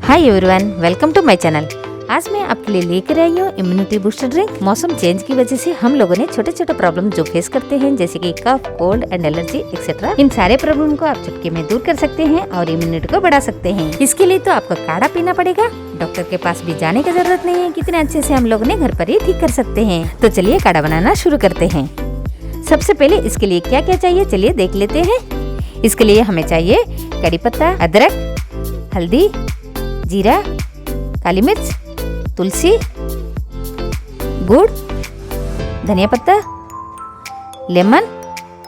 Hi everyone, welcome to my channel. आज मैं आपके लिए लेकर आई हूँ इम्यूनिटी बूस्टर ड्रिंक। मौसम चेंज की वजह से हम लोगों ने छोटे छोटे प्रॉब्लम जो फेस करते हैं, जैसे कि कफ, कोल्ड एंड एलर्जी एक्सेट्रा, इन सारे प्रॉब्लम को आप चुटकी में दूर कर सकते हैं और इम्यूनिटी को बढ़ा सकते हैं। इसके लिए तो आपको काढ़ा पीना पड़ेगा, डॉक्टर के पास भी जाने की जरूरत नहीं है। कितने अच्छे से हम लोगों ने घर पर ही ठीक कर सकते हैं। तो चलिए काढ़ा बनाना शुरू करते हैं। सबसे पहले इसके लिए क्या क्या चाहिए, चलिए देख लेते हैं। इसके लिए हमें चाहिए कड़ी पत्ता, अदरक, हल्दी, जीरा, काली मिर्च, तुलसी, गुड़, धनिया पत्ता, लेमन,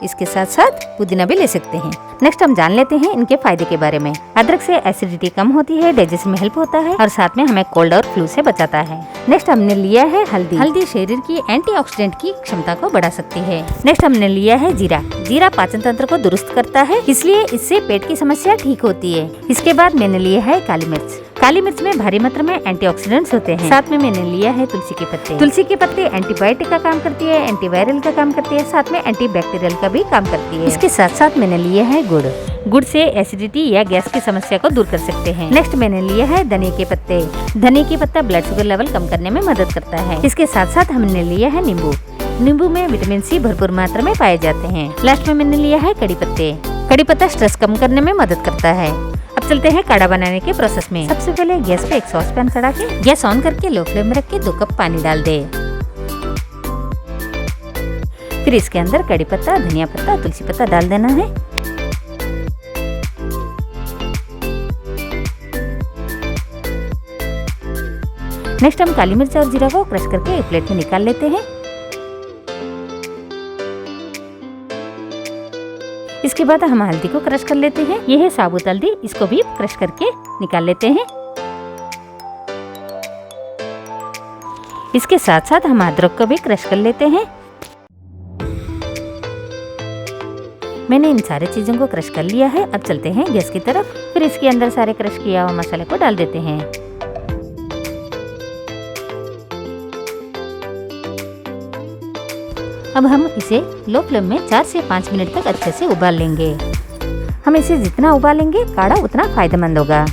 इसके साथ साथ पुदीना भी ले सकते हैं। नेक्स्ट हम जान लेते हैं इनके फायदे के बारे में। अदरक से एसिडिटी कम होती है, डाइजेशन में हेल्प होता है और साथ में हमें कोल्ड और फ्लू से बचाता है। नेक्स्ट हमने लिया है हल्दी। हल्दी शरीर की एंटीऑक्सीडेंट की क्षमता को बढ़ा सकती है। नेक्स्ट हमने लिया है जीरा। जीरा पाचन तंत्र को दुरुस्त करता है, इसलिए इससे पेट की समस्या ठीक होती है। इसके बाद मैंने लिया है काली मिर्च। काली मिर्च में भारी मात्रा में एंटीऑक्सीडेंट्स होते हैं। साथ में मैंने लिया है तुलसी के पत्ते। तुलसी के पत्ते एंटीबायोटिक का काम करती है, एंटीवायरल का काम करती है, साथ में एंटीबैक्टीरियल का भी काम करती है। इसके साथ साथ मैंने लिया है गुड़। गुड़ से एसिडिटी या गैस की समस्या को दूर कर सकते हैं। नेक्स्ट मैंने लिया है धनिया के पत्ते। धनिया के पत्ता ब्लड शुगर लेवल कम करने में मदद करता है। इसके साथ साथ हमने लिया है नींबू। नींबू में विटामिन सी भरपूर मात्रा में पाए जाते हैं। लास्ट में मैंने लिया है कड़ी पत्ते। कड़ी पत्ता स्ट्रेस कम करने में मदद करता है। अब चलते हैं काढ़ा बनाने के प्रोसेस में। सबसे पहले गैस पे एक सॉस पैन चढ़ा के गैस ऑन करके लो फ्लेम में रख के 2 कप पानी डाल दे। फिर इसके अंदर कड़ी पत्ता, धनिया पत्ता, तुलसी पत्ता डाल देना है। नेक्स्ट हम काली मिर्च और जीरा को क्रश करके एक प्लेट में निकाल लेते हैं। इसके बाद हम हल्दी को क्रश कर लेते हैं। यह है साबुत हल्दी, इसको भी क्रश करके निकाल लेते हैं। इसके साथ साथ हम अदरक को भी क्रश कर लेते हैं। मैंने इन सारे चीजों को क्रश कर लिया है। अब चलते हैं गैस की तरफ। फिर इसके अंदर सारे क्रश किया हुआ मसाले को डाल देते हैं। अब हम इसे लो फ्लेम में 4 से 5 मिनट तक अच्छे से उबाल लेंगे। हम इसे जितना उबालेंगे काढ़ा उतना फायदेमंद होगा।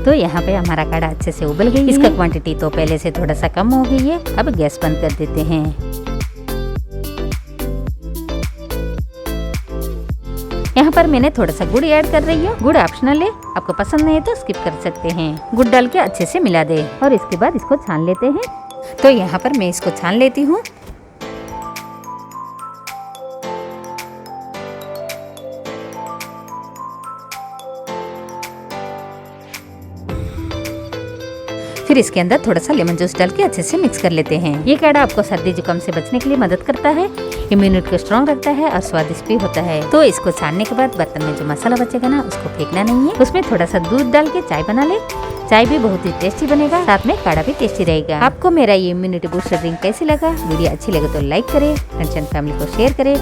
तो यहाँ पे हमारा काढ़ा अच्छे से उबल गई है। इसका क्वांटिटी तो पहले से थोड़ा सा कम हो गई है। अब गैस बंद कर देते हैं। यहाँ पर मैंने थोड़ा सा गुड़ ऐड कर रही हूँ। गुड़ ऑप्शनल है, आपको पसंद नहीं है तो स्किप कर सकते हैं। गुड़ डाल के अच्छे से मिला दे और इसके बाद इसको छान लेते हैं। तो यहाँ पर मैं इसको छान लेती हूँ। फिर इसके अंदर थोड़ा सा लेमन जूस डाल के अच्छे से मिक्स कर लेते हैं। ये काढ़ा आपको सर्दी जुकाम से बचने के लिए मदद करता है, इम्यूनिटी को स्ट्रॉन्ग रखता है और स्वादिष्ट भी होता है। तो इसको छानने के बाद बर्तन में जो मसाला बचेगा ना, उसको फेंकना नहीं है। उसमें थोड़ा सा दूध डाल के चाय बना ले। चाय भी बहुत ही टेस्टी बनेगा, साथ में काढ़ा भी टेस्टी रहेगा। आपको मेरा ये इम्यूनिटी बूस्टर ड्रिंक कैसी लगा? वीडियो अच्छी लगे तो लाइक करे, फ्रेंड्स एंड फैमिली को शेयर करे,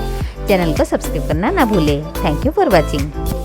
चैनल को सब्सक्राइब करना ना भूले। Thank you for watching.